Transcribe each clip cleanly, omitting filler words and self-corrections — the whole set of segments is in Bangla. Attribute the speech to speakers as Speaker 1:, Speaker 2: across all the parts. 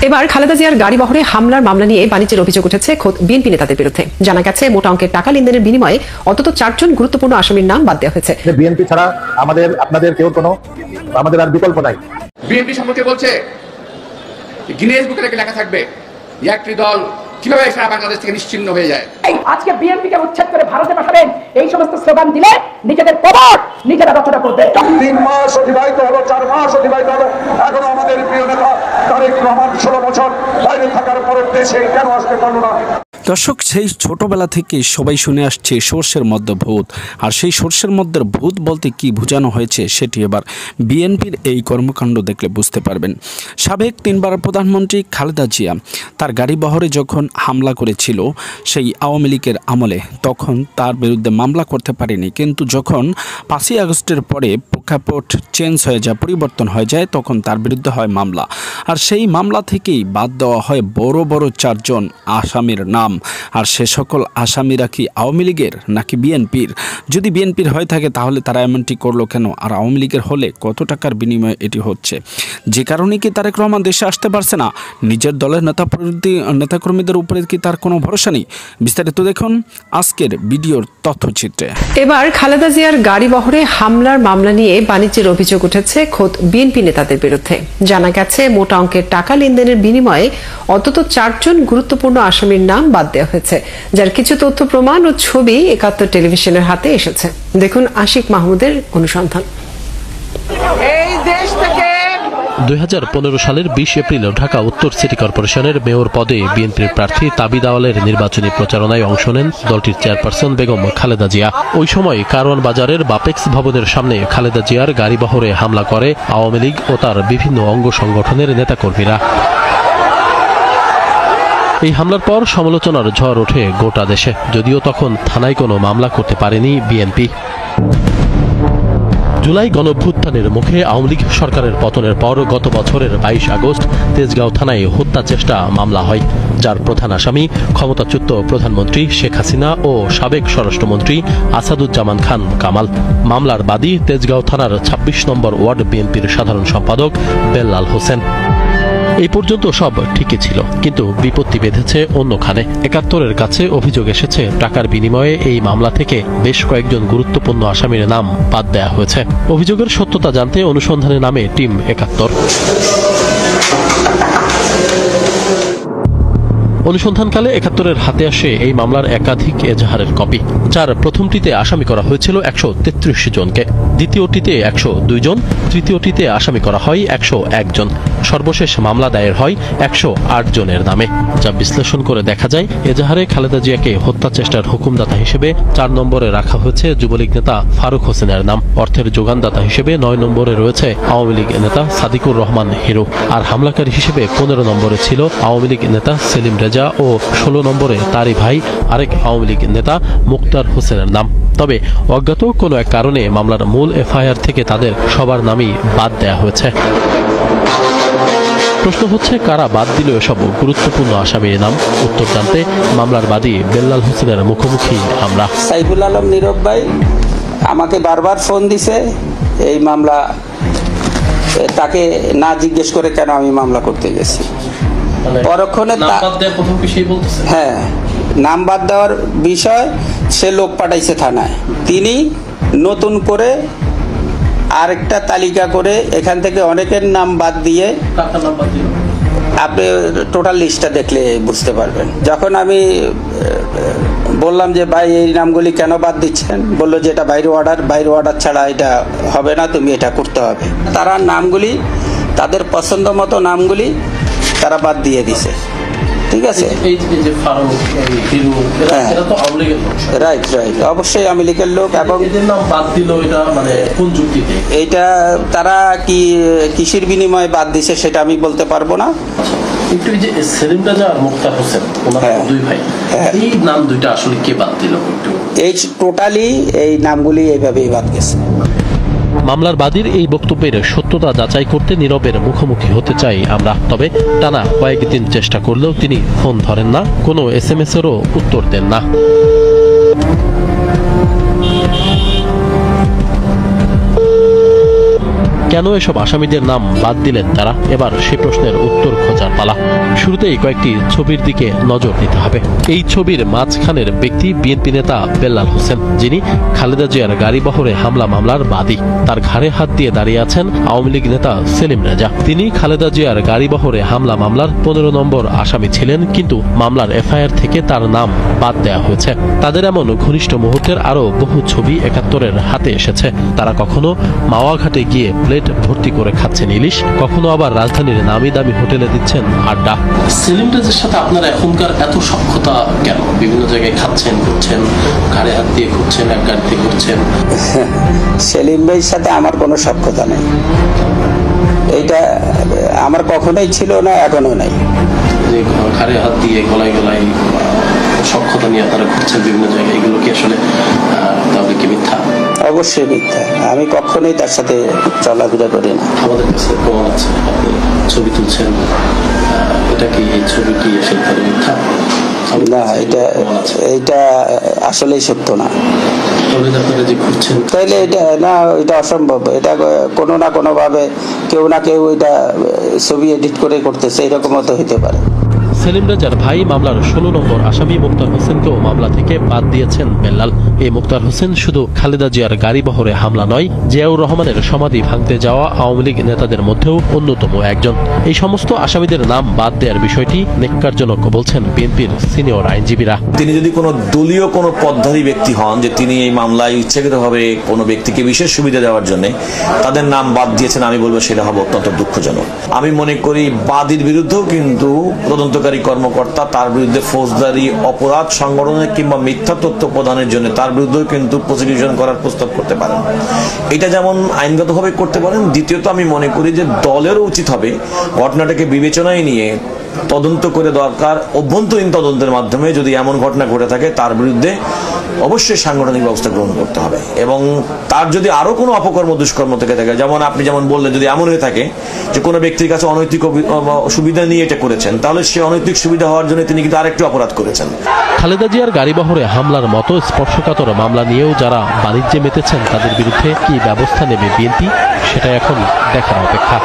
Speaker 1: এবার খালেদা জিয়ার গাড়ি বহরে হামলার মামলা নিয়ে বাণিজ্যের অভিযোগ উঠেছে খোদ বিএনপি নেতাদের বিরুদ্ধে। জানা গেছে মোটা অঙ্কের টাকা লেনদেনের বিনিময়ে অন্তত 4 জন গুরুত্বপূর্ণ আসামির নাম বাদ দেওয়া হয়েছে।
Speaker 2: বিএনপি ছাড়া আপনাদের কেউ কোনো আমাদের আর বিকল্প নাই।
Speaker 3: বিএনপি সম্পর্কে বলছে গিনেস বুকে লেখা থাকবে একটি দল কিভাবে সারা বাংলাদেশ থেকে নিশ্চিহ্ন হয়ে যায়।
Speaker 4: আজকে বিএনপিকে উচ্ছেদ করে ভারতে পাঠাবেন এই সমস্ত স্লোগান দিলে নিজেদের কবর নিজেরা রচনা করবে।
Speaker 5: 3 মাস অতিবাহিত হলো, 4 মাস অতিবাহিত হলো, এখনো আমাদের প্রিয় নেতা তারেক রহমান 16 বছর বাইরে থাকার পরে দেশে কেন আসতে পারল না?
Speaker 6: দর্শক, সেই ছোটবেলা থেকে সবাই শুনে আসছে সর্ষের মধ্যে ভূত, আর সেই সর্ষের মধ্যে ভূত বলতে কি বোঝানো হয়েছে সেটি এবার বিএনপির এই কর্মকাণ্ড দেখলে বুঝতে পারবেন। সাবেক 3বার প্রধানমন্ত্রী খালেদা জিয়া তার গাড়ি বহরে যখন হামলা করেছিল সেই আওয়ামী লীগের আমলে, তখন তার বিরুদ্ধে মামলা করতে পারেনি, কিন্তু যখন 5ই আগস্টের পরে প্রেক্ষাপট চেঞ্জ হয়ে যায়, পরিবর্তন হয়ে যায়, তখন তার বিরুদ্ধে হয় মামলা। আর সেই মামলা থেকেই বাদ দেওয়া হয় বড় বড় 4 জন আসামির নাম। আর সে সকল আসামিরা কি আওয়ামী লীগের নাকি বিএনপির? যদি বিএনপির হয়ে থাকে তাহলে তারা এমনটি করলো কেন? আর আওয়ামী লীগের হলে কত টাকার বিনিময়ে এটি হচ্ছে? যে কারণে কি তারেক রহমান দেশে আসতে পারছে না? নিজের দলের নেতাকর্মীদের উপরে কি তার কোনো ভরসা নেই? বিস্তারিত দেখুন আজকের ভিডিওর তথ্যচিত্রে।
Speaker 1: এবার খালেদা জিয়ার গাড়ি বহরে হামলার মামলা নিয়ে বাণিজ্যের অভিযোগ উঠেছে খোদ বিএনপি নেতাদের বিরুদ্ধে। জানা গেছে মোটা অঙ্কের টাকা লেনদেনের বিনিময়ে অন্তত 4 জন গুরুত্বপূর্ণ আসামির নাম বাদ দেওয়া হয়েছে, যার কিছু তথ্য প্রমাণ ও ছবি ৭১ টেলিভিশনের হাতে এসেছে। দেখুন আশিক মাহমুদের অনুসন্ধান।
Speaker 7: 2015 সালের 20 এপ্রিল ঢাকা উত্তর সিটি কর্পোরেশনের মেয়র পদে বিএনপির প্রার্থী তাবিদ আওয়ালের নির্বাচনী প্রচারণায় অংশ নেন দলটির চেয়ারপারসন বেগম খালেদা জিয়া। ওই সময় কারওয়ান বাজারের বাপেক্স ভবনের সামনে খালেদা জিয়ার গাড়ি বহরে হামলা করে আওয়ামী লীগ ও তার বিভিন্ন অঙ্গ সংগঠনের নেতাকর্মীরা। এই হামলার পর সমালোচনার ঝড় ওঠে গোটা দেশে, যদিও তখন থানায় কোনো মামলা করতে পারেনি বিএনপি। জুলাই গণঅভ্যুত্থানের মুখে আওয়ামী লীগ সরকারের পতনের পর গত বছরের 22 আগস্ট তেজগাঁও থানায় হত্যা চেষ্টা মামলা হয়, যার প্রধান আসামি ক্ষমতাচ্যুত প্রধানমন্ত্রী শেখ হাসিনা ও সাবেক স্বরাষ্ট্রমন্ত্রী আসাদুজ্জামান খান কামাল। মামলার বাদী তেজগাঁও থানার 26 নম্বর ওয়ার্ড বিএনপির সাধারণ সম্পাদক বেল্লাল হোসেন। এই পর্যন্ত সব ঠিকই ছিল, কিন্তু বিপত্তি বেঁধেছে অন্যখানে। ৭১-এর কাছে অভিযোগ এসেছে টাকার বিনিময়ে এই মামলা থেকে বেশ কয়েকজন গুরুত্বপূর্ণ আসামির নাম বাদ দেওয়া হয়েছে। অভিযোগের সত্যতা জানতে অনুসন্ধানে নামে টিম ৭১। অনুসন্ধানকালে ৭১-এর হাতে আসে এই মামলার একাধিক এজাহারের কপি, যার প্রথমটিতে আসামি করা হয়েছিল ১৩৩ জনকে, দ্বিতীয়টিতে ১০২ জন, তৃতীয়টিতে আসামি করা হয় ১০১ জন। সর্বশেষ মামলা দায়ের হয় ১০৮ জনের নামে, যা বিশ্লেষণ করে দেখা যায় এজাহারে খালেদা জিয়াকে হত্যা চেষ্টার হুকুমদাতা হিসেবে 4 নম্বরে রাখা হয়েছে যুবলীগ নেতা ফারুক হোসেনের নাম। অর্থের যোগানদাতা হিসেবে 9 নম্বরে রয়েছে আওয়ামী লীগ নেতা সাদিকুর রহমান হিরো, আর হামলাকারী হিসেবে 15 নম্বরে ছিল আওয়ামী লীগ নেতা সেলিম রেজা ও 16 নম্বরে তারই ভাই আরেক আওয়ামী লীগ নেতা মুক্তার হোসেনের নাম। তবে অজ্ঞাত কোনো এক কারণে মামলার মূল এফআইআর থেকে তাদের সবার নামই বাদ দেয়া হয়েছে। প্রশ্ন হচ্ছে, কারা বাদ দিল এসব গুরুত্বপূর্ণ আসামির নাম? উত্তর জানতে মামলার বাদী বেল্লাল হোসেনের মুখোমুখি আমরা।
Speaker 8: সাইফুল আলম নীরব ভাই আমাকে বারবার ফোন দিছে এই মামলা, তাকে না জিজ্ঞেস করে কেন আমি মামলা করতে গেছি। পরক্ষণে হ্যাঁ, নাম বাদ দেওয়ার বিষয় সে লোক পাঠাইছে থানায়। তিনি নতুন করে আরেকটা তালিকা করে এখান থেকে অনেকের নাম বাদ দিয়ে, আপনি টোটাল লিস্টটা দেখলে বুঝতে পারবেন। যখন আমি বললাম যে ভাই এই নামগুলি কেন বাদ দিচ্ছেন, বললো যে এটা বাইরে অর্ডার ছাড়া এটা হবে না, তুমি এটা করতে হবে। তারা নামগুলি, তাদের পছন্দ মতো নামগুলি তারা বাদ দিয়ে দিছে। ঠিক আছে, রাইট রাইট, অবশ্যই আওয়ামী লীগের লোক। এবং এইটা তারা কি কিসের বিনিময়ে বাদ দিছে সেটা আমি বলতে পারবো না। এই টোটালি এই নামগুলি এইভাবেই বাদ গেছে।
Speaker 7: মামলার বাদীর এই বক্তব্যের সত্যতা যাচাই করতে নীরবের মুখোমুখি হতে চাই আমরা। তবে টানা কয়েকদিন চেষ্টা করলেও তিনি ফোন ধরেন না, কোনো SMS-এরও উত্তর দেন না। কেন এসব আসামিদের নাম বাদ দিলেন তারা? এবার সে প্রশ্নের উত্তর খোঁজার পালা। শুরুতেই কয়েকটি ছবির দিকে নজর দিতে হবে। এই ছবির মাঝখানের ব্যক্তি বিএনপি নেতা বেল্লাল হোসেন, যিনি খালেদা জিয়ার গাড়িবহরে হামলা মামলার বাদী। তার ঘাড়ে হাত দিয়ে দাঁড়িয়ে আছেন আওয়ামী লীগ নেতা সেলিম রেজা। তিনি খালেদা জিয়ার গাড়িবহরে হামলা মামলার 15 নম্বর আসামি ছিলেন, কিন্তু মামলার এফআইআর থেকে তার নাম বাদ দেওয়া হয়েছে। তাদের এমন ঘনিষ্ঠ মুহূর্তের আরো বহু ছবি 71-এর হাতে এসেছে। তারা কখনো মাওয়া ঘাটে গিয়ে প্লেট ভর্তি করে খাচ্ছেন ইলিশ, কখনো আবার রাজধানীর নামি দামি হোটেলে দিচ্ছেন আড্ডা।
Speaker 9: সেলিম রেজার সাথে আপনার এখনকার এত সখ্যতা কেন? বিভিন্ন জায়গায় খাচ্ছেন, ঘুরছেন, ঘাড়ে হাত দিয়ে ঘুরছেন, এক গাড়িতে ঘুরছেন।
Speaker 8: সেলিম ভাইয়ের সাথে আমার কোনো সখ্যতা নেই, এইটা আমার কখনোই ছিল না, এখনো নাই।
Speaker 9: যে ঘাড়ে হাত দিয়ে গলায় গলায় সখ্যতা নিয়ে তারা ঘুরছেন বিভিন্ন জায়গায়, এগুলো কি আসলে তাহলে কি মিথ্যা?
Speaker 8: অবশ্যই মিথ্যা, আমি কখনোই তার সাথে চলাফেরা করি না।
Speaker 9: আমাদের কাছে প্রমাণ আছে, আপনি ছবি তুলছেন, এটা কি, এই ছবি কি আসলে তাহলে মিথ্যা?
Speaker 8: না, এটা আসলেই সত্য না। তাইলে এটা অসম্ভব। এটা কোনো না কোনো ভাবে কেউ না কেউ এটা ছবি এডিট করে করতেছে, এরকমও তো হইতে পারে।
Speaker 7: সেলিম রেজার ভাই মামলার 16 নম্বর আসামি মুক্তার হোসেনকেও মামলা থেকে বাদ দিয়েছেন বেল্লাল। এই মুক্তার হোসেন শুধু খালেদা জিয়ার গাড়িবহরে হামলা নয়, জিয়াউর রহমানের সমাধি ভাঙতে যাওয়া আওয়ামী লীগ নেতাদের মধ্যেও অন্যতম একজন। এই সমস্ত আসামিদের নাম বাদ দেওয়ার বিষয়টি নেক্কারজনক বলছেন বিএনপির সিনিয়র আইনজীবীরা।
Speaker 10: তিনি যদি কোনো দলীয় কোনো পদধারী ব্যক্তি হন, যে তিনি এই মামলায় ইচ্ছাকৃতভাবে কোনো ব্যক্তিকে বিশেষ সুবিধা দেওয়ার জন্য তাদের নাম বাদ দিয়েছেন, আমি বলবো সেটা হবে অত্যন্ত দুঃখজনক। আমি মনে করি বাদীর বিরুদ্ধেও কিন্তু তদন্তকারী কর্মকর্তা তার বিরুদ্ধে ফৌজদারি অপরাধ সংগঠনের কিংবা মিথ্যা তথ্য প্রদানের জন্য তার বিরুদ্ধেও কিন্তু প্রসিকিউশন করার প্রস্তাব করতে পারেন। এটা যেমন আইনগতভাবে করতে পারেন। দ্বিতীয়ত আমি মনে করি যে দলেরও উচিত হবে ঘটনাটাকে বিবেচনায় নিয়ে তদন্ত করে, দরকার অভ্যন্তরীণ তদন্তের মাধ্যমে যদি এমন ঘটনা ঘটে থাকে তার বিরুদ্ধে অবশ্যই সাংগঠনিক ব্যবস্থা গ্রহণ করতে হবে। এবং তার যদি আরো কোনো অপকর্ম দুষ্কর্ম থেকে থাকে, যেমন আপনি যেমন বললেন, যদি এমন হয়ে থাকে যে কোনো ব্যক্তির কাছে অনৈতিক সুবিধা নিয়ে এটা করেছেন, তাহলে সে অনৈতিক সুবিধা হওয়ার জন্য তিনি কিন্তু আরেকটু অপরাধ করেছেন।
Speaker 7: খালেদা জিয়ার গাড়িবহরে হামলার মতো স্পর্শকাতর মামলা নিয়েও যারা বাণিজ্যে মেতেছেন তাদের বিরুদ্ধে কি ব্যবস্থা নেবে বিএনপি, সেটা এখন দেখার অপেক্ষা।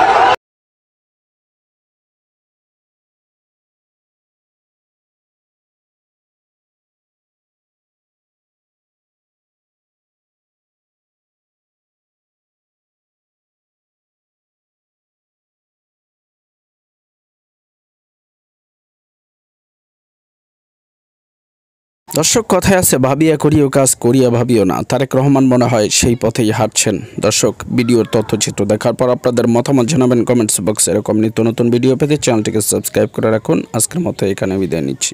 Speaker 6: দর্শক, কথায় আছে ভাবিয়া করিও কাজ, করিয়া ভাবিও না। তারেক রহমান মনে হয় সেই পথেই হাঁটছেন। দর্শক, ভিডিওর তথ্যচিত্র দেখার পর আপনাদের মতামত জানাবেন কমেন্টস বক্সে। এরকম নিত্য নতুন ভিডিও পেতে চ্যানেলটিকে সাবস্ক্রাইব করে রাখুন। আজকের মতো এখানে বিদায় নিচ্ছি।